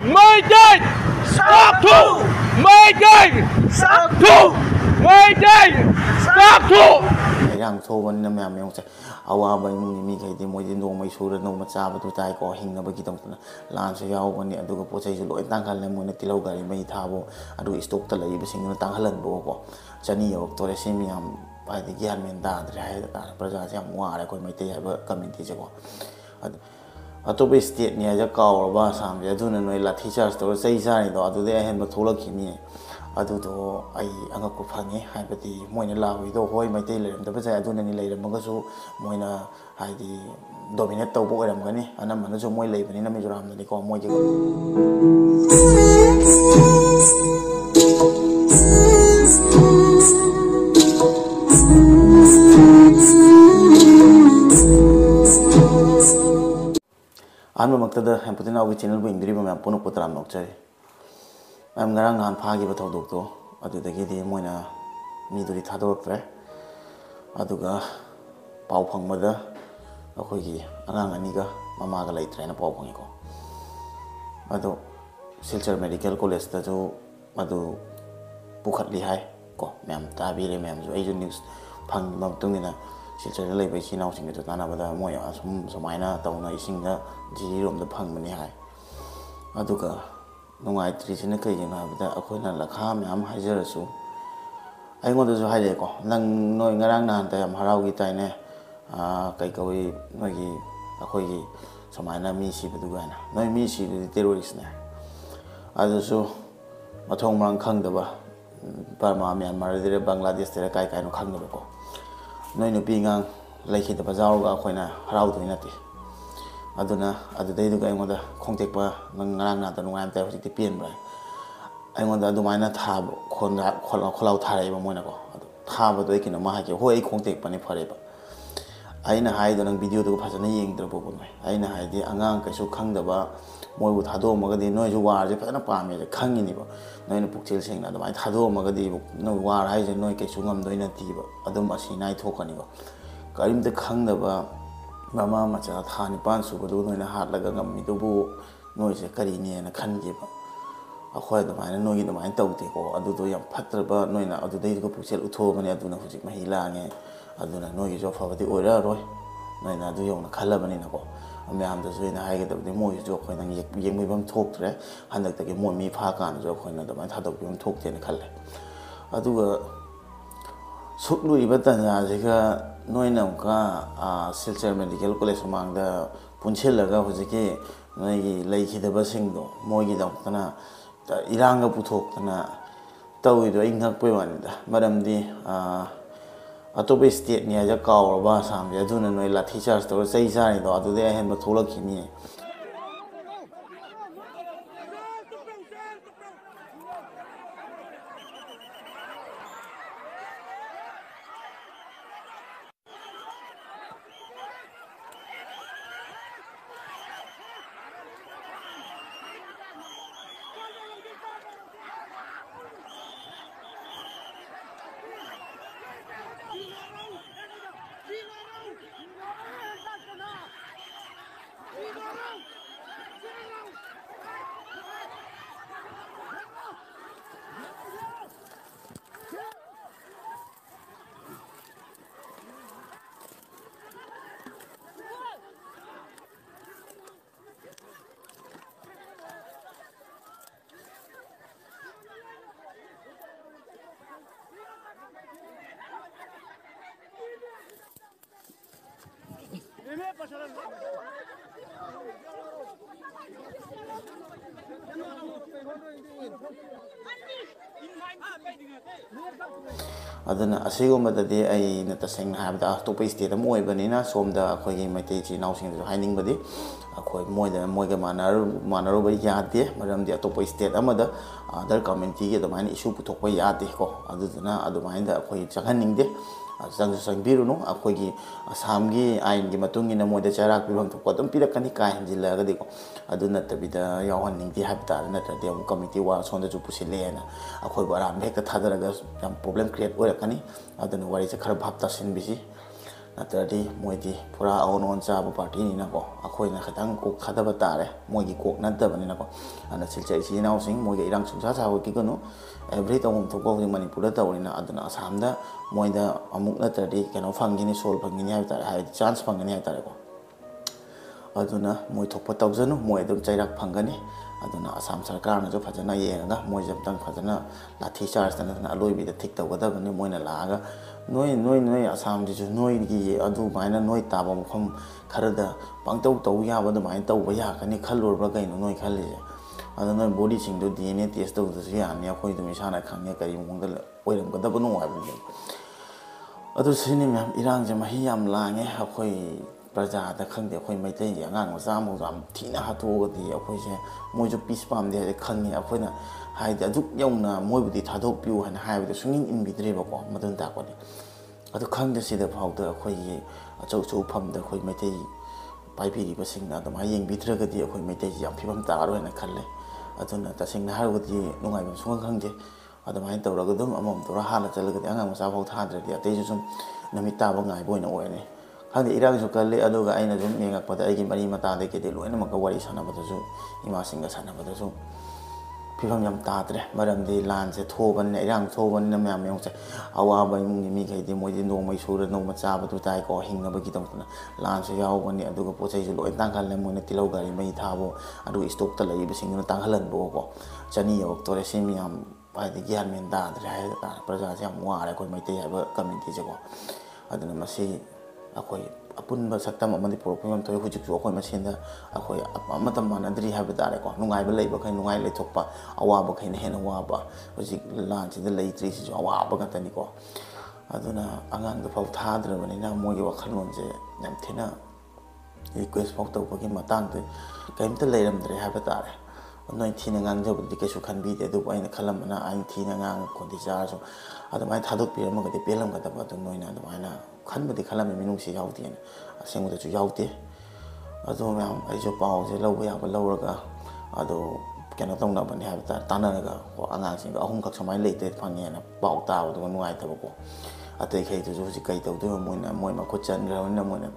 Mayday! Stop to! Mayday! Stop to! Mayday! Stop to! Yang thobani na mayam yung awaba yung mi kay di mo din do may sura no matsaba to tay ko hingna ba kitong lan sa yaw bani aduga po say lo tangkal na mo na tilaw gari may thabo adu stock ta lay bising na tanghalan bo ko chani yo to re simyam pa di gyan men da dra ta praja syam wa ra ko mai te ba community je ko atope state ni ja kaw ba sam je du na noi la teachers to sei sa ni do adu de hen ba tholak khini adudo ai anga ko phangi haibati moina lawi do hoi mai te leram da ba ja aduna ni leiram ga su moina haidi dominate to bo ram gani anam mana su moi leibani na mizoram ni ko moi je anu maktada hampatina wi channel bu indri ba mam pono potram nok chai am ngarang han phagi ba thodok to adudagi di moina mi duri thadok tre aduga pau phangmada akhoi gi anang ani ga mama ga laitre na pau phangi ko adu Silchar Medical College ta jo adu pukhat li hai ko mem ta bi re mem jo ai jo news phang mam tung ni na Silchar lai bai chi naw sing to tana ba da moi asum samaina tauna ising da ji rom da phang mani hai aduga nungai trisina kai jena bada akhona lakha myam hajarasu aingoda jo haile ko nang noi ngarang nan ta yam harau gi tai ne kai koi noi gi akhoi gi samaina mi si badu ga na noi mi si di terrorist ne adu so mathong mang khang da ba Burma Myanmar dire Bangladesh dire kai kai no khang da ko noi no pi ngang lai khi da ba jaw ga akhona harau thoi na ti aduna adudai du ga ngoda khongtek pa ngarang na ta nungam ta hojik ti pian ba ai ngoda du maina tha khonda kholau tharai ba moina ko tha ba doi kina ma ha ke hoi khongtek pa ni phare ba aina hai da nang video du phajana yeng dra bo mai aina hai di angang ka su khang da ba moi bu thado ma ga di noi ju war je phana pa me je khangi ni ba noi na pukchel seng na da mai thado ma ga di noi war hai je noi ke su ngam doi na ti ba adum asi nai thokani ba karim te khang da ba mama macha thani pan su bu noi na hat laga ngam mi du bu noi se kari ni na khan ge ba akhoi da mai noi gi da mai tau te ko adu do yam phatra ba noi na adu dei ko pukchel utho bani adu na hujik mahila nge adu na noi gi jo fa ba di ora roi noi na du yong na khala bani na ko amyam da zui na hai ge da di moi jo khoi nang yeng mi bam thok tre handak ta ge moi mi pha kan jo khoi na da mai thadok bim thok te na khalle adu ga suklu iba ta ya je ga noi nam ka Silchar Medical College mang da punchel laga hojike noi gi lai khi da ba sing do moi gi da tana irang ga puthok tana tawi do ingak pe wan da maram di atope state ni ja kaw ba sam ja duna noi lathi charge to sei sa ni do adu de hen ba tholak khini adana asigomadi ai na taseng habda topai state am oibanina somda akhoi gi maitei chi naw sing haining badi akhoi moiga manaro bai yate maramdi topai state amada other community ge damani issue puthokpa yate ko aduna adumainda akhoi chakhaningde sang biruno akhoi gi asamgi ain gi matung ina moida charak bibam thokpa dum pirakani ka hinjila ga diko aduna tabida yawan ningdi habta na tade am committee wa sonda ju pusile na akhoi baram hekta thadaraga problem create orakani aduna wari cha khara bhapta sin bisi ꯅꯠꯇ꯭ꯔꯗꯤ ꯃꯣꯏꯗꯤ ꯄꯨꯔꯥ ꯑꯑꯣꯟ ꯆꯥꯕ ꯄꯥꯔꯇꯤꯅꯤꯅꯀꯣ ꯑꯩꯈꯣꯏꯅ ꯈꯤꯇꯪ ꯀꯣꯛ ꯊꯥꯗꯕ ꯇꯥꯔꯦ ꯃꯣꯏꯒꯤ ꯀꯣꯛ ꯅꯠꯇꯕꯅꯤꯅꯀꯣ ꯑꯗꯨꯅ ꯁꯤꯜꯆꯔ ꯏꯆꯤꯜ ꯏꯅꯥꯎꯁꯤꯡ ꯃꯣꯏꯒ ꯏꯔꯥꯡ ꯁꯨꯡꯁꯥ ꯁꯥꯕꯒꯤꯒꯅꯨ ꯑꯦꯕ꯭ꯔꯤ ꯇꯧꯐꯝ ꯊꯣꯛꯄ ꯍꯧꯖꯤꯛ ꯃꯅꯤꯄꯨꯔꯗ ꯇꯧꯔꯤꯅ ꯑꯗꯨꯅ ꯑꯁꯥꯝꯗ ꯃꯣꯏꯗ ꯑꯃꯨꯛ ꯅꯠꯇ꯭ꯔꯗꯤ ꯀꯩꯅꯣ ꯐꯪꯈꯤꯅꯤ ꯁꯣꯜ ꯐꯪꯒꯅꯤ ꯍꯥꯏꯕ ꯇꯥꯔꯦ ꯍꯥꯏꯕꯗꯤ ꯆꯥꯟꯁ ꯐꯪꯒꯅꯤ ꯍꯥꯏꯕ ꯇꯥꯔꯦꯀꯣ ꯑꯗꯨꯅ ꯃꯣꯏ ꯊꯣꯛꯄ ꯇꯧꯖꯅꯨ ꯃꯣꯏ ꯑꯗꯨꯝ ꯆꯩꯔꯛ ꯐꯪꯒꯅꯤ ꯑꯗꯨꯅ ꯑꯁꯥꯝ ꯁꯔꯀꯥꯔꯅꯁꯨ ꯐꯖꯅ ꯌꯦꯡꯉꯒ ꯃꯣꯏꯁꯦ ꯑꯝꯇꯪ ꯐꯖꯅ ꯂꯥꯊꯤ ꯆꯥꯔꯖꯇ ꯅꯠꯇꯅ ꯑꯂꯣꯏꯕꯤꯗ ꯊꯤꯛ ꯇꯧꯒꯗꯕꯅꯤ ꯃꯣꯏꯅ ꯂꯥꯛꯑꯒ ꯅꯣꯏ ꯑꯁꯥꯝꯁꯤꯁꯨ ꯅꯣꯏꯒꯤ ꯑꯗꯨꯃꯥꯏꯅ ꯅꯣꯏ ꯇꯥꯕ ꯃꯐꯝ ꯈꯔꯗ ꯄꯪꯇꯧ ꯇꯧ ꯌꯥꯕ ꯑꯗꯨꯃꯥꯏꯅ ꯇꯧꯕ ꯌꯥꯒꯅꯤ ꯈꯜꯂꯨꯔꯕ꯭ꯔꯥ ꯀꯩꯅꯣ ꯅꯣꯏ ꯈꯜꯂꯤꯁꯦ ꯑꯗꯨ ꯅꯣꯏ ꯕꯣꯗꯤꯁꯤꯡꯗꯣ DNA ꯇꯦꯁ ꯇꯧꯗ꯭ꯔꯁꯨ ꯌꯥꯅꯤ ꯑꯩꯈꯣꯏ ꯑꯗꯨꯝ ꯏꯁꯥꯅ ꯈꯪꯉꯦ ꯀꯔꯤ ꯃꯑꯣꯡꯗ ꯑꯣꯏꯔꯝꯒꯗꯕꯅꯣ ꯍꯥꯏꯕꯗꯨ ꯑꯗꯨ ꯁꯤꯅꯤ ꯃꯌꯥꯝ ꯏꯔꯥꯡꯁꯦ ꯃꯍꯤ ꯌꯥꯝ ꯂꯥꯡꯉꯦ ꯑꯩꯈꯣꯏ ꯄ꯭ꯔꯖꯥꯗ ꯈꯪꯗꯦ ꯑꯩꯈꯣꯏ ꯃꯩꯇꯩꯒꯤ ꯑꯉꯥꯡ ꯃꯆꯥ ꯑꯃꯐꯥꯎ ꯌꯥꯝ ꯊꯤꯅ ꯍꯥꯠꯇꯣꯛꯑꯒꯗꯤ ꯑꯩꯈꯣꯏꯁꯦ ꯃꯣꯏꯁꯨ ꯄꯤꯁ ꯄꯥꯝꯗꯦ ꯍꯥꯏꯁꯦ ꯈꯪꯉꯤ ꯑꯩꯈꯣꯏꯅ ꯍꯥꯏꯗꯤ ꯑꯗꯨꯛ ꯌꯧꯅ ꯃꯣꯏꯕꯨꯗꯤ ꯊꯥꯗꯣꯛꯄꯤꯌꯨ ꯍꯥꯏꯅ ꯍꯥꯏꯕꯗꯣ ꯁꯨꯡꯏꯟ ꯏꯟꯕꯤꯗ꯭ꯔꯦꯕꯀꯣ ꯃꯗꯨꯅ ꯇꯥꯛꯄꯅꯤ ꯑꯗꯨ ꯈꯪꯗꯦ ꯁꯤꯗ ꯐꯥꯎꯗ ꯑꯩꯈꯣꯏꯒꯤ ꯑꯆꯧ ꯐꯝꯗ ꯑꯩꯈꯣꯏ ꯃꯩꯇꯩ ꯄꯥꯏꯕꯤꯔꯤꯕꯁꯤꯡꯅ ꯑꯗꯨꯃꯥꯏꯅ ꯌꯦꯡꯕꯤꯗ꯭ꯔꯒꯗꯤ ꯑꯩꯈꯣꯏ ꯃꯩꯇꯩꯁꯤ ꯌꯥꯝ ꯐꯤꯕꯝ ꯇꯥꯔꯣꯏꯅ ꯈꯜꯂꯦ ꯑꯗꯨꯅ ꯇꯁꯦꯡꯅ ꯍꯥꯏꯔꯒꯗꯤ ꯅꯨꯡꯉꯥꯏꯕꯝ ꯁꯨꯡꯈꯪ ꯈꯪꯗꯦ ꯑꯗꯨꯃꯥꯏꯅ ꯇꯧꯔꯒ ꯑꯗꯨꯝ ꯑꯃꯃꯝ ꯇꯧꯔ ꯍꯥꯟꯅ ꯆꯠꯂꯒꯗꯤ ꯑꯉꯥꯡ ꯃꯆꯥ ꯐꯥꯎ ꯊꯥꯗ꯭ꯔꯗꯤ ꯑꯇꯩꯁꯨ ꯁꯨꯝ ꯅꯨꯃꯤꯠ ꯇꯥꯕ ꯉꯥꯏꯕ ꯑꯣꯏꯅ ꯑꯣꯏꯔꯅꯤ ꯈꯪꯗꯦ ꯏꯔꯥꯡꯁꯨ ꯀꯜꯂꯤ ꯑꯗꯨꯒ ꯑꯩꯅ ꯁꯨꯝ ꯌꯦꯡꯉꯛꯄꯗ ꯑꯩꯒꯤ ꯃꯔꯤ ꯃꯇꯥꯗꯒꯤꯗꯤ ꯂꯣꯏꯅꯃꯛꯀ ꯋꯥꯔꯤ ꯁꯥꯟꯅꯕꯗꯁꯨ ꯏꯃꯥꯁꯤꯡꯒ ꯁꯥꯟꯅꯕꯗꯁꯨ ꯐꯤꯕꯝ ꯌꯥꯝ ꯇꯥꯗ꯭ꯔꯦ ꯃꯔꯝꯗꯤ ꯂꯥꯟꯁꯦ ꯊꯣꯛꯑꯕꯅꯤꯅ ꯏꯔꯥꯡ ꯊꯣꯛꯑꯕꯅꯤꯅ ꯃꯌꯥꯝ ꯌꯦꯡꯉꯨꯁꯦ ꯑꯋꯥꯕ ꯏꯃꯨꯡꯒꯤ ꯃꯤꯈꯩꯗꯤ ꯃꯣꯏꯗꯤ ꯅꯣꯡꯃꯩ ꯁꯨꯔ ꯅꯣꯡꯃ ꯆꯥꯕꯗꯨ ꯇꯥꯏꯀꯣ ꯍꯤꯡꯅꯕꯒꯤꯗꯃꯛꯇꯅ ꯂꯥꯟꯁꯨ ꯌꯥꯎꯕꯅꯤ ꯑꯗꯨꯒ ꯄꯣꯠ ꯆꯩꯁꯨ ꯂꯣꯏ ꯇꯥꯡꯈꯠꯂꯦ ꯃꯣꯏꯅ ꯇꯤꯜꯍꯧ ꯒꯥꯔꯤ ꯃꯩ ꯊꯥꯕꯣ ꯑꯗꯨꯒ ꯏꯁꯇꯣꯛꯇ ꯂꯩꯔꯤꯕꯁꯤꯡꯗꯨꯅ ꯇꯥꯡꯍꯜꯍꯟꯕꯀꯣ ꯆꯅꯤ ꯌꯧꯔꯛꯇꯣꯔꯦ ꯁꯤ ꯃꯌꯥꯝ ꯍꯥꯏꯗꯤ ꯒ꯭ꯌꯥꯟ ꯃꯦꯟ ꯇꯥꯗ꯭ꯔꯦ ꯍꯥꯏꯕ ꯇꯥꯔꯦ ꯄ꯭ꯔꯖꯥꯁꯦ ꯌꯥꯝ ꯋꯥꯔꯦ ꯑꯩꯈꯣꯏ ꯃꯩꯇꯩ ꯍꯥꯏꯕ ꯀꯝꯃ꯭ꯌꯨꯅꯤꯇꯤꯁꯦꯀꯣ ꯑꯗꯨꯅ ꯃꯁꯤ ꯑꯩꯈꯣই ꯑꯄꯨꯟꯕ ꯁꯛꯇꯝ ꯑꯃꯗꯤ ꯄꯨꯔꯛꯄ ꯉꯝ ꯊꯣꯛꯑꯦ ꯍꯧꯖꯤꯛꯁꯨ ꯑꯩꯈꯣꯏ ꯃꯁꯦꯟꯗ ꯑꯩꯈꯣꯏ ꯑꯃꯠꯇ ꯃꯥꯟꯅꯗ꯭ꯔꯤ ꯍꯥꯏꯕ ꯇꯥꯔꯦꯀꯣ ꯅꯨꯡꯉꯥꯏꯕ ꯂꯩꯕꯈꯩ ꯅꯨꯡꯉꯥꯏ ꯂꯩꯊꯣꯛꯄ ꯑꯋꯥꯕꯈꯩꯅ ꯍꯦꯟꯅ ꯋꯥꯕ ꯍꯧꯖꯤꯛ ꯂꯥꯟꯁꯤꯗ ꯂꯩꯇ꯭ꯔꯤꯁꯤꯁꯨ ꯑꯋꯥꯕ ꯉꯥꯛꯇꯅꯤꯀꯣ ꯑꯗꯨꯅ ꯑꯉꯥꯡꯗ ꯐꯥꯎ ꯊꯥꯗ꯭ꯔꯕꯅꯤꯅ ꯃꯣꯏꯒꯤ ꯋꯥꯈꯜꯂꯣꯟꯁꯦ ꯌꯥꯝ ꯊꯤꯅ ꯔꯤꯀ꯭ꯋꯦꯁ ꯐꯥꯎ ꯇꯧꯕꯒꯤ ꯃꯇꯥꯡꯗ ꯀꯔꯤꯝꯇ ꯂꯩꯔꯝꯗ꯭ꯔꯦ ꯍꯥꯏꯕ ꯇꯥꯔꯦ ꯅꯣꯏ ꯊꯤꯅ ꯉꯥꯡꯖꯕꯗꯨꯗꯤ ꯀꯩꯁꯨ ꯈꯟꯕꯤꯗꯦ ꯑꯗꯨꯕꯨ ꯑꯩꯅ ꯈꯜꯂꯝꯕꯅ ꯑꯩꯅ ꯊꯤꯅ ꯉꯥꯡꯉ ꯈꯣꯟꯊꯤ ꯆꯥꯔꯁꯨ ꯑꯗꯨꯃꯥꯏꯅ ꯊꯥꯗꯣꯛꯄꯤꯔꯝꯃꯒꯗꯤ ꯄꯦꯜꯂꯝꯒꯗꯕ ꯑꯗꯨ ꯅꯣꯏꯅ ꯑꯗꯨꯃꯥꯏꯅ ꯈꯟꯕꯗꯤ ꯈꯜꯂꯝꯃꯤ ꯃꯤꯅꯨꯡꯁꯤ ꯌꯥꯎꯗꯦꯅ ꯑꯁꯦꯡꯕꯗꯁꯨ ꯌꯥꯎꯗꯦ ꯑꯗꯨ ꯃꯌꯥꯝ ꯑꯩꯁꯨ ꯄꯥꯎꯁꯦ ꯂꯧꯕ ꯌꯥꯕ ꯂꯧꯔꯒ ꯑꯗꯨ ꯀꯩꯅꯣ ꯇꯧꯅꯕꯅꯤ ꯍꯥꯏꯕ ꯇꯥꯔꯦ ꯇꯥꯟꯅꯔꯒ ꯑꯉꯥꯡꯁꯤꯡꯗꯣ ꯑꯍꯨꯝꯈꯛ ꯁꯨꯃꯥꯏꯅ ꯂꯩꯇꯦ ꯐꯪꯉꯦꯅ ꯄꯥꯎ ꯇꯥꯕꯗꯨꯒ ꯅꯨꯡꯉꯥꯏꯇꯕꯀꯣ ꯑꯇꯩꯈꯩꯗꯨꯁꯨ ꯍꯧꯖꯤꯛ ꯀꯩ ꯇꯧꯗꯣꯏꯅꯣ ꯃꯣꯏ ꯃꯈꯨꯠ ꯆꯟꯈ꯭ꯔꯕꯅꯤꯅ ꯃꯣꯏꯅ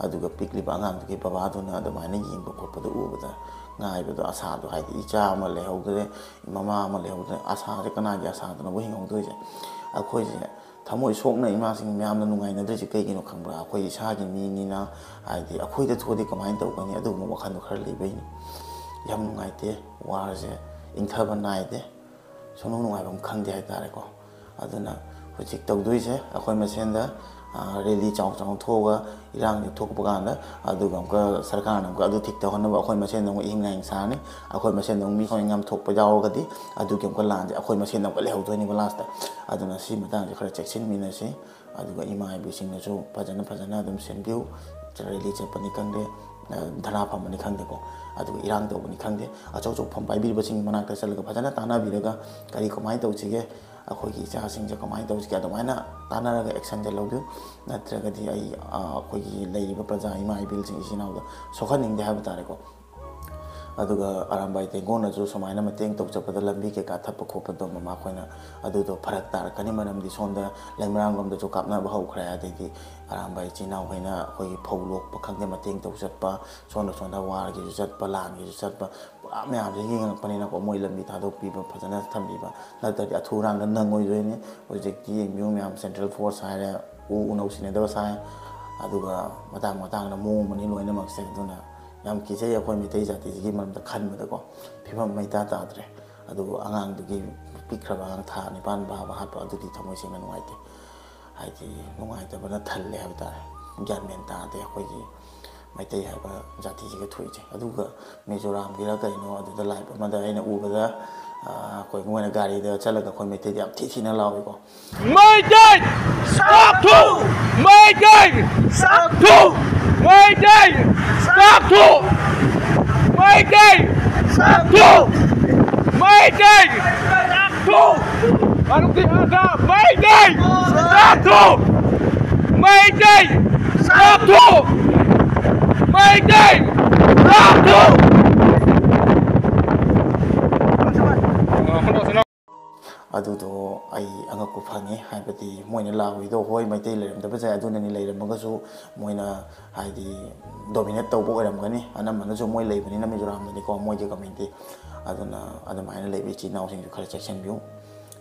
ꯑꯗꯨꯒ ꯄꯤꯛꯂꯤꯕ ꯑꯉꯥꯡꯗꯨꯒꯤ ꯕꯕꯥꯗꯨꯅ ꯑꯗꯨꯃꯥꯏꯅ ꯌꯦꯡꯕ ꯈꯣꯠꯄꯗ ꯎꯕꯗ ꯉꯥꯏꯕꯗꯣ ꯑꯁꯥꯗꯣ ꯍꯥꯏꯗꯤ ꯏꯆꯥ ꯑꯃ ꯂꯩꯍꯧꯗ꯭ꯔꯦ ꯃꯃꯥ ꯑꯃ ꯂꯩꯍꯧꯗ꯭ꯔꯦ ꯑꯁꯥꯁꯦ ꯀꯅꯥꯒꯤ ꯑꯁꯥꯗꯨꯅꯕꯨ ꯍꯤꯡꯍꯧꯗꯣꯏꯁꯦ ꯑꯩꯈꯣꯏꯁꯦ ꯊꯃꯣꯏ ꯁꯣꯛꯅ ꯏꯃꯥꯁꯤꯡ ꯃꯌꯥꯝꯅ ꯅꯨꯡꯉꯥꯏꯅꯗ꯭ꯔꯤꯁꯦ ꯀꯩꯒꯤꯅꯣ ꯈꯪꯕ꯭ꯔꯥ ꯑꯩꯈꯣꯏ ꯏꯁꯥꯒꯤ ꯃꯤꯅꯤꯅ ꯍꯥꯏꯗꯤ ꯑꯩꯈꯣꯏꯗ ꯊꯣꯛꯑꯗꯤ ꯀꯃꯥꯏꯅ ꯇꯧꯒꯅꯤ ꯑꯗꯨꯒꯨꯝꯕ ꯋꯥꯈꯜꯗꯣ ꯈꯔ ꯂꯩꯕꯩꯅꯤ ꯌꯥꯝ ꯅꯨꯡꯉꯥꯏꯇꯦ ꯋꯥꯔꯁꯦ ꯏꯪꯊꯕ ꯅꯥꯏꯗꯦ ꯁꯨꯡꯅꯨꯡ ꯅꯨꯡꯉꯥꯏꯐꯝ ꯈꯪꯗꯦ ꯍꯥꯏꯇꯥꯔꯦꯀꯣ ꯑꯗꯨꯅ ꯍꯧꯖꯤꯛ ꯇꯧꯗꯣꯏꯁꯦ ꯑꯩꯈꯣꯏ ꯃꯁꯦꯟꯗ ꯔꯦꯂꯤ ꯆꯥꯎ ꯊꯣꯛꯑꯒ ꯏꯔꯥꯡꯁꯦ ꯊꯣꯛꯄ ꯀꯥꯟꯗ ꯑꯗꯨꯒ ꯑꯃꯨꯛꯀ ꯁꯔꯀꯥꯔꯅ ꯑꯃꯨꯛꯀ ꯑꯗꯨ ꯊꯤꯛ ꯇꯧꯍꯟꯅꯕ ꯑꯩꯈꯣꯏ ꯃꯁꯦꯟꯗ ꯑꯃꯨꯛ ꯏꯍꯤꯡ ꯅꯥꯍꯤꯡ ꯁꯥꯔꯅꯤ ꯑꯩꯈꯣꯏ ꯃꯁꯦꯟꯗ ꯑꯃꯨꯛ ꯃꯤ ꯉꯥꯝ ꯊꯣꯛꯄ ꯌꯥꯎꯔꯒꯗꯤ ꯑꯗꯨꯒꯤ ꯑꯃꯨꯛꯀ ꯂꯥꯟꯁꯦ ꯑꯩꯈꯣꯏ ꯃꯁꯦꯟꯗ ꯑꯃꯨꯛꯀ ꯂꯩꯍꯧꯗꯣꯏꯅꯦꯕ ꯂꯥꯁꯇ ꯑꯗꯨꯅ ꯁꯤ ꯃꯇꯥꯡꯁꯦ ꯈꯔ ꯆꯦꯛꯁꯤꯟꯃꯤꯟꯅꯁꯤ ꯑꯗꯨꯒ ꯏꯃꯥ ꯏꯕꯤꯁꯤꯡꯅꯁꯨ ꯐꯖꯅ ꯑꯗꯨꯝ ꯁꯦꯟꯕꯤꯌꯨ ꯔꯦꯂꯤ ꯆꯠꯄꯅꯤ ꯈꯪꯗꯦ ꯙꯔꯅꯥ ꯐꯝꯕꯅꯤ ꯈꯪꯗꯦꯀꯣ ꯑꯗꯨꯒ ꯏꯔꯥꯡ ꯇꯧꯕꯅꯤ ꯈꯪꯗꯦ ꯑꯆꯧ ꯐꯝ ꯄꯥꯏꯕꯤꯔꯤꯕꯁꯤꯡꯒꯤ ꯃꯅꯥꯛꯇ ꯆꯠꯂꯒ ꯐꯖꯅ ꯇꯥꯟꯅꯕꯤꯔꯒ ꯀꯃꯥꯏꯅ ꯇꯧꯁꯤꯒꯦ ꯑꯩꯈꯣꯏꯒꯤ ꯏꯆꯥꯁꯤꯡꯁꯦ ꯀꯃꯥꯏꯅ ꯇꯧꯁꯤꯒꯦ ꯑꯗꯨꯃꯥꯏꯅ ꯇꯥꯟꯅꯔꯒ ꯑꯦꯛꯁꯟꯁꯦ ꯂꯧꯕꯤꯌꯨ ꯅꯠꯇ꯭ꯔꯒꯗꯤ ꯑꯩꯈꯣꯏꯒꯤ ꯂꯩꯔꯤꯕ ꯄ꯭ꯔꯖꯥ ꯏꯃꯥ ꯏꯕꯦꯜꯁꯤꯡ ꯏꯆꯤꯜ ꯏꯅꯥꯎꯗ ꯁꯣꯛꯍꯟꯅꯤꯡꯗꯦ ꯍꯥꯏꯕ ꯇꯥꯔꯦꯀꯣ ꯑꯗꯨꯒ ꯑꯔꯥꯝꯕꯥꯏ ꯇꯦꯡꯒꯣꯟꯅꯁꯨ ꯁꯨꯃꯥꯏꯅ ꯃꯇꯦꯡ ꯇꯧ ꯆꯠꯄꯗ ꯂꯝꯕꯤ ꯀꯩꯀꯥ ꯊꯠꯄ ꯈꯣꯠꯄꯗꯣ ꯃꯈꯣꯏꯅ ꯑꯗꯨꯗꯣ ꯐꯔꯛ ꯇꯥꯔꯛꯀꯅꯤ ꯃꯔꯝꯗꯤ ꯁꯣꯝꯗ ꯂꯩꯃꯔꯥꯝꯂꯣꯝꯗꯁꯨ ꯀꯥꯞꯅꯕ ꯍꯧꯈ꯭ꯔꯦ ꯑꯗꯩꯗꯤ ꯑꯔꯥꯝꯕꯥꯏ ꯏꯆꯤꯜ ꯏꯅꯥꯎꯈꯩꯅ ꯑꯩꯈꯣꯏꯒꯤ ꯐꯧ ꯂꯣꯛꯄ ꯈꯪꯗꯦ ꯃꯇꯦꯡ ꯇꯧ ꯆꯠꯄ ꯁꯣꯝꯗ ꯋꯥꯔꯒꯤꯁꯨ ꯆꯠꯄ ꯂꯥꯟꯒꯤꯁꯨ ꯆꯠꯄ ꯄꯨꯔꯥ ꯃꯌꯥꯝꯁꯦ ꯌꯦꯡꯉꯛꯄꯅꯤꯅꯀꯣ ꯃꯣꯏ ꯂꯝꯕꯤ ꯊꯥꯗꯣꯛꯄꯤꯕ ꯐꯖꯅ ꯊꯝꯕꯤꯕ ꯅꯠꯇ꯭ꯔꯗꯤ ꯑꯊꯨ ꯑꯔꯥꯟꯗ ꯅꯪꯉꯣꯏꯗꯣꯏꯅꯤ ꯍꯧꯖꯤꯛꯇꯤ ꯌꯦꯡꯕꯤꯌꯨ ꯃꯌꯥꯝ ꯁꯦꯟꯇ꯭ꯔꯦꯜ ꯐꯣꯔꯁ ꯍꯥꯏꯔꯦ ꯎꯅꯧ ꯁꯤꯅꯗꯕ ꯁꯥꯏ ꯑꯗꯨꯒ ꯃꯇꯥꯡꯗ ꯃꯑꯣꯡ ꯂꯣꯏꯅꯃꯛꯁꯦ ꯑꯗꯨꯅ ꯌꯥꯝ ꯀꯤꯖꯩ ꯑꯩꯈꯣꯏ ꯃꯩꯇꯩ ꯖꯥꯇꯤꯁꯤꯒꯤ ꯃꯔꯝꯗ ꯈꯟꯕꯗꯀꯣ ꯐꯤꯕꯝ ꯃꯩꯇꯥ ꯇꯥꯗ꯭ꯔꯦ ꯑꯗꯨꯕꯨ ꯑꯉꯥꯡꯗꯨꯒꯤ ꯄꯤꯛꯈ꯭ꯔꯕ ꯑꯉꯥꯡ ꯊꯥ 9 ꯐꯥꯕ ꯍꯥꯠꯄ ꯑꯗꯨꯗꯤ ꯊꯃꯣꯏ ꯁꯦꯡꯅ ꯅꯨꯡꯉꯥꯏꯇꯦ ꯍꯥꯏꯗꯤ ꯅꯨꯡꯉꯥꯏꯇꯕꯅ ꯊꯜꯂꯦ ꯍꯥꯏꯕ ꯇꯥꯔꯦ ꯒ꯭ꯌꯥꯟ ꯃꯦꯟ ꯇꯥꯗꯦ ꯑꯩꯈꯣꯏꯒꯤ ꯃꯩꯇꯩ ꯍꯥꯏꯕ ꯖꯥꯇꯤꯁꯤꯒ ꯊꯣꯛꯏꯁꯦ ꯑꯗꯨꯒ ꯃꯤꯖꯣꯔꯥꯝꯒꯤꯔ ꯀꯩꯅꯣ ꯑꯗꯨꯗ ꯂꯥꯏꯞ ꯑꯃꯗ ꯑꯩꯅ ꯎꯕꯗ ꯑꯩꯈꯣꯏ ꯃꯣꯏꯅ ꯒꯥꯔꯤꯗ ꯆꯠꯂꯒ ꯑꯩꯈꯣꯏ ꯃꯩꯇꯩꯗ ꯌꯥꯝ ꯊꯤꯅ ꯂꯥꯎꯏꯀꯣ Mayday! Stop to! Mayday! Stop to! Mayday! Stop to! Mayday! Stop to! Mayday! Stop to! Anong tinata? Mayday! Stop to! Mayday! Stop to! Mayday! Stop to! ꯑꯗꯨꯗꯣ ꯑꯩ ꯑꯉꯛꯄ ꯐꯪꯉꯤ ꯍꯥꯏꯕꯗꯤ ꯃꯣꯏꯅ ꯂꯥꯛꯏꯗꯣ ꯍꯣꯏ ꯃꯩꯇꯩ ꯂꯩꯔꯝꯗꯕ ꯌꯥꯏ ꯑꯗꯨꯅꯅꯤ ꯂꯩꯔꯝꯃꯒꯁꯨ ꯃꯣꯏꯅ ꯍꯥꯏꯗꯤ ꯗꯣꯃꯤꯅꯦꯠ ꯇꯧꯕ ꯑꯣꯏꯔꯝꯒꯅꯤ ꯑꯅꯝꯕꯅꯁꯨ ꯃꯣꯏ ꯂꯩꯕꯅꯤꯅ ꯃꯤꯖꯣꯔꯥꯝꯗꯗꯤꯀꯣ ꯃꯣꯏꯒꯤ ꯀꯝꯃ꯭ꯌꯨꯅꯤꯇꯤ ꯑꯗꯨꯅ ꯑꯗꯨꯃꯥꯏꯅ ꯂꯩꯕ ꯏꯆꯤꯜ ꯏꯅꯥꯎꯁꯤꯡꯁꯨ ꯈꯔ ꯆꯦꯛꯁꯤꯟꯕꯤꯌꯨ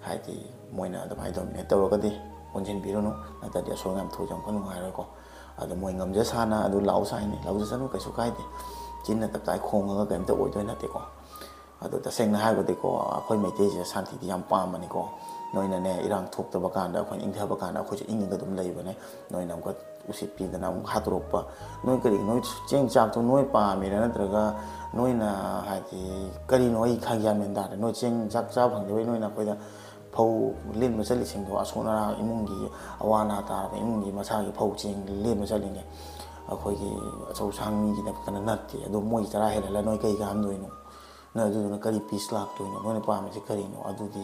ꯍꯥꯏꯗꯤ ꯃꯣꯏꯅ ꯑꯗꯨꯃꯥꯏꯅ ꯗꯣꯃꯤꯅꯦꯠ ꯇꯧꯔꯒꯗꯤ ꯄꯨꯟꯁꯤꯟꯕꯤꯔꯨꯅꯨ ꯅꯠꯇ꯭ꯔꯗꯤ ꯑꯁꯣꯏ ꯑꯉꯥꯝ ꯊꯣꯛꯏꯁꯨ ꯅꯨꯡꯉꯥꯏꯔꯣꯏꯀꯣ ꯑꯗꯣ ꯃꯣꯏ ꯉꯝꯖ ꯁꯥꯅ ꯑꯗꯨ ꯂꯥꯎ ꯁꯥꯏꯅꯤ ꯂꯥꯎꯖꯁꯅꯨ ꯀꯩꯁꯨ ꯀꯥꯏꯗꯦ ꯆꯤꯟꯅ ꯇꯞꯇꯥꯏ ꯈꯣꯡꯉꯒ ꯀꯩꯝꯇ ꯑꯣꯏꯗꯣꯏ ꯅꯠꯇꯦꯀꯣ ꯑꯗꯣ ꯇꯁꯦꯡꯅ ꯍꯥꯏꯔꯒꯗꯤꯀꯣ ꯑꯩꯈꯣꯏ ꯃꯩꯇꯩꯁꯦ ꯁꯥꯟꯇꯤꯗꯤ ꯌꯥꯝ ꯄꯥꯝꯕꯅꯤꯀꯣ ꯅꯣꯏꯅꯅꯦ ꯏꯔꯥꯡ ꯊꯣꯛꯇꯕ ꯀꯥꯟꯗ ꯑꯩꯈꯣꯏꯅ ꯏꯪꯊꯕ ꯀꯥꯟꯗ ꯑꯩꯈꯣꯏꯁꯨ ꯏꯪꯉꯒ ꯑꯗꯨꯝ ꯂꯩꯕꯅꯦ ꯅꯣꯏꯅ ꯑꯃꯨꯛꯀ ꯎꯁꯤꯠꯄꯤꯗꯅ ꯑꯃꯨꯛ ꯍꯥꯠꯇꯣꯔꯛꯄ ꯅꯣꯏ ꯀꯔꯤ ꯅꯣꯏ ꯆꯦꯡ ꯆꯥꯛꯇꯣ ꯅꯣꯏ ꯄꯥꯝꯃꯤꯔꯥ ꯅꯠꯇ꯭ꯔꯒ ꯅꯣꯏꯅ ꯍꯥꯏꯗꯤ ꯀꯔꯤꯅꯣ ꯑꯩ ꯒ꯭ꯌꯥꯟ ꯃꯦꯟ ꯇꯥꯗ꯭ꯔꯦ ꯅꯣꯏ ꯆꯦꯡ ꯆꯥꯛ ꯆꯥꯕ ꯐꯪꯗꯕꯩ ꯅꯣꯏꯅ ꯑꯩꯈꯣꯏꯗ ꯐꯧ ꯂꯦꯟꯕ ꯆꯠꯂꯤꯁꯤꯡꯗꯣ ꯑꯁꯣꯛ ꯑꯔꯥꯛ ꯏꯃꯨꯡꯒꯤ ꯑꯋꯥ ꯑꯅꯥ ꯇꯥꯔꯕ ꯏꯃꯨꯡꯒꯤ ꯃꯁꯥꯒꯤ ꯐꯧ ꯆꯦꯡ ꯂꯦꯟꯕ ꯆꯠꯂꯤꯅꯦ ꯑꯩꯈꯣꯏꯒꯤ ꯑꯆꯧ ꯑꯁꯥꯡ ꯃꯤꯒꯤꯗꯃꯛꯇꯅ ꯅꯠꯇꯦ ꯑꯗꯣ ꯃꯣꯏ ꯆꯔꯥ ꯍꯦꯜꯍꯜꯂ ꯅꯣꯏ ꯀꯩ ꯀꯥꯟꯗꯣꯏꯅꯣ ꯅꯣꯏ ꯑꯗꯨꯗꯨꯅ ꯀꯔꯤ ꯄꯤꯁ ꯂꯥꯛꯇꯣꯏꯅꯣ ꯅꯣꯏꯅ ꯄꯥꯝꯃꯤꯁꯤ ꯀꯔꯤꯅꯣ ꯑꯗꯨꯗꯤ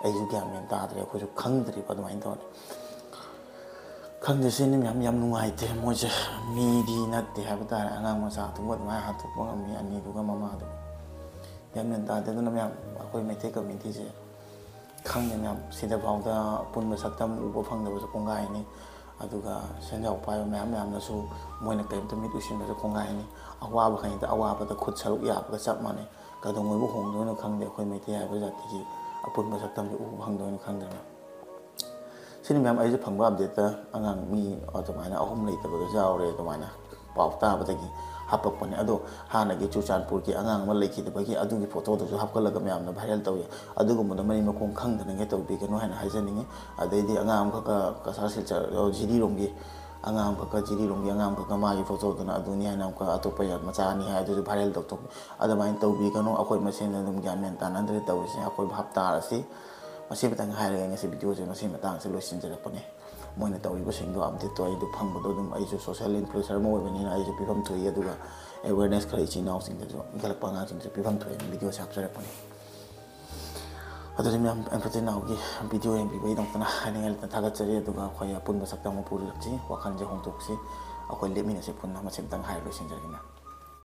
ꯑꯩꯁꯨ ꯒ꯭ꯌꯥꯟ ꯃꯦꯟ ꯇꯥꯗ꯭ꯔꯦ ꯑꯩꯈꯣꯏꯁꯨ ꯈꯪꯗ꯭ꯔꯤꯕ ꯑꯗꯨꯃꯥꯏꯅ ꯇꯧꯔꯗꯤ ꯈꯪꯗꯦ ꯁꯤꯅꯤ ꯃꯌꯥꯝ ꯌꯥꯝ ꯅꯨꯡꯉꯥꯏꯇꯦ ꯃꯣꯏꯁꯦ ꯃꯤꯗꯤ ꯅꯠꯇꯦ ꯍꯥꯏꯕ ꯇꯥꯔꯦ ꯑꯉꯥꯡ ꯃꯆꯥꯗꯨꯕꯨ ꯑꯗꯨꯃꯥꯏꯅ ꯍꯥꯠꯇꯣꯛꯄ ꯉꯝꯃꯤ ꯑꯅꯤꯗꯨꯒ ꯃꯃꯥꯗꯨꯒ ꯒ꯭ꯌꯥꯟ ꯃꯦꯟ ꯇꯥꯗꯦ ꯑꯗꯨꯅ ꯃꯌꯥꯝ ꯑꯩꯈꯣই ꯃꯩꯇꯩ ꯀꯝꯃ꯭ꯌꯨꯅꯤꯇꯤꯁꯦ ꯈꯪꯗꯦ ꯃꯌꯥꯝ ꯁꯤꯗꯐꯥꯎꯗ ꯑꯄꯨꯟꯕ ꯁꯛꯇꯝ ꯎꯕ ꯐꯪꯗꯕꯁꯨ ꯀꯣꯡꯒꯥꯏꯅꯤ ꯑꯗꯨꯒ ꯁꯦꯟꯖꯥꯎ ꯄꯥꯏꯕ ꯃꯌꯥꯝꯅꯁꯨ ꯃꯣꯏꯅ ꯀꯔꯤꯝꯇ ꯃꯤꯠ ꯎꯏꯁꯤꯟꯕꯁꯨ ꯀꯣꯡꯒꯥꯏꯅꯤ ꯑꯋꯥꯕ ꯈꯩꯗ ꯑꯋꯥꯕꯗ ꯈꯨꯠ ꯁꯔꯨꯛ ꯌꯥꯕꯒ ꯆꯞ ꯃꯥꯟꯅꯩ ꯀꯩꯗꯧꯉꯩꯕꯨ ꯍꯣꯡꯗꯣꯏꯅꯣ ꯈꯪꯗꯦ ꯑꯩꯈꯣꯏ ꯃꯩꯇꯩ ꯍꯥꯏꯕ ꯖꯥꯇꯤꯒꯤ ꯑꯄꯨꯟꯕ ꯁꯛꯇꯝꯁꯦ ꯎꯕ ꯐꯪꯗꯣꯏꯅꯣ ꯈꯪꯗ꯭ꯔꯦ ꯁꯤꯅꯤ ꯃꯌꯥꯝ ꯑꯩꯁꯨ ꯐꯪꯕ ꯑꯞꯗꯦꯠꯇ ꯑꯉꯥꯡ ꯃꯤ ꯑꯗꯨꯃꯥꯏꯅ 3 ꯂꯩꯇꯕꯗꯁꯨ ꯌꯥꯎꯔꯦ ꯑꯗꯨꯃꯥꯏꯅ ꯄꯥꯎ ꯇꯥꯕꯗꯒꯤ ꯍꯥꯞꯄꯛꯄꯅꯦ ꯑꯗꯣ ꯍꯥꯟꯅꯒꯤ ꯆꯨꯔꯆꯥꯟꯄꯨꯔꯒꯤ ꯑꯉꯥꯡ ꯑꯃ ꯂꯩꯈꯤꯗꯕꯒꯤ ꯑꯗꯨꯒꯤ ꯐꯣꯇꯣꯗꯨꯁꯨ ꯍꯥꯞꯀꯠꯂꯒ ꯃꯌꯥꯝꯅ ꯚꯥꯏꯔꯦꯜ ꯇꯧꯏ ꯑꯗꯨꯒꯨꯝꯕꯗ ꯃꯔꯤ ꯃꯈꯣꯡ ꯈꯪꯗꯅꯉꯥꯏ ꯇꯧꯕꯤꯒꯅꯨ ꯍꯥꯏꯅ ꯍꯥꯏꯖꯅꯤꯡꯉꯤ ꯑꯗꯩꯗꯤ ꯑꯉꯥꯡ ꯑꯃꯈꯛꯀ ꯀꯁꯥꯔ ꯁꯤꯜꯆꯔ ꯖꯤꯔꯤꯔꯣꯝꯒꯤ ꯑꯉꯥꯡ ꯑꯃꯈꯛꯀ ꯖꯤꯔꯤꯔꯣꯝꯒꯤ ꯑꯉꯥꯡ ꯑꯃꯈꯛꯀ ꯃꯥꯒꯤ ꯐꯣꯇꯣꯗꯨꯅ ꯑꯗꯨꯅꯤ ꯍꯥꯏꯅ ꯑꯃꯨꯛꯀ ꯑꯇꯣꯞꯄ ꯃꯆꯥꯅꯤ ꯍꯥꯏ ꯑꯗꯨꯁꯨ ꯚꯥꯏꯔꯦꯜ ꯇꯧꯊꯣꯛꯄꯤ ꯑꯗꯨꯃꯥꯏꯅ ꯇꯧꯕꯤꯒꯅꯨ ꯑꯩꯈꯣꯏ ꯃꯁꯦꯟ ꯑꯗꯨꯝ ꯒ꯭ꯌꯥꯟ ꯃꯦꯟ ꯇꯥꯟꯅꯗ꯭ꯔꯦ ꯇꯧꯔꯤꯁꯦ ꯑꯩꯈꯣꯏ ꯚꯥꯞ ꯇꯥꯔꯁꯤ ꯃꯁꯤꯃꯇꯪ ꯍꯥꯏꯔꯒ ꯉꯁꯤ ꯚꯤꯗꯤꯑꯣꯁꯦ ꯃꯁꯤ ꯃꯇꯥꯡꯁꯦ ꯂꯣꯏꯁꯤꯟꯖꯔꯛꯄꯅꯦ ꯃꯣꯏꯅ ꯇꯧꯔꯤꯕꯁꯤꯡꯗꯣ ꯑꯞꯗꯦꯠꯇꯣ ꯑꯩꯗꯣ ꯐꯪꯕꯗꯣ ꯑꯗꯨꯝ ꯑꯩꯁꯨ ꯁꯣꯁꯤꯌꯦꯜ ꯏꯟꯐ꯭ꯂꯨꯌꯦꯟꯁꯔ ꯑꯃ ꯑꯣꯏꯕꯅꯤꯅ ꯑꯩꯁꯨ ꯄꯤꯐꯝ ꯊꯣꯛꯏ ꯑꯗꯨꯒ ꯑꯦꯋꯦꯔꯅꯦꯁ ꯈꯔ ꯏꯆꯤꯜ ꯏꯅꯥꯎꯁꯤꯡꯗꯁꯨ ꯏꯟꯈꯠꯂꯛꯄ ꯑꯉꯥꯡꯁꯤꯡꯗꯁꯨ ꯄꯤꯐꯝ ꯊꯣꯛꯑꯦ ꯚꯤꯗꯤꯑꯣꯁꯦ ꯍꯥꯞꯆꯔꯛꯄꯅꯤ ꯑꯗꯨꯗꯤ ꯃꯌꯥꯝ ꯑꯦꯝꯄꯥꯊꯤ ꯅꯥꯎꯒꯤ ꯚꯤꯗꯤꯑꯣ ꯌꯦꯡꯕꯤꯕꯒꯤꯗꯃꯛꯇ ꯍꯥꯏꯅꯤꯡꯉꯥꯏ ꯊꯥꯒꯠꯆꯔꯤ ꯑꯗꯨꯒ ꯑꯩꯈꯣꯏ ꯑꯄꯨꯟꯕ ꯁꯛꯇꯝ ꯑꯃ ꯄꯨꯔꯛꯁꯤ ꯋꯥꯈꯜꯁꯦ ꯍꯣꯡꯗꯣꯛꯁꯤ ꯑꯩꯈꯣꯏ ꯂꯦꯞꯃꯤꯟꯅꯁꯤ ꯄꯨꯟꯅ ꯃꯁꯤꯃꯇꯪ ꯍꯥꯏꯔ ꯂꯣꯏꯁꯤꯟꯖꯔꯒꯦ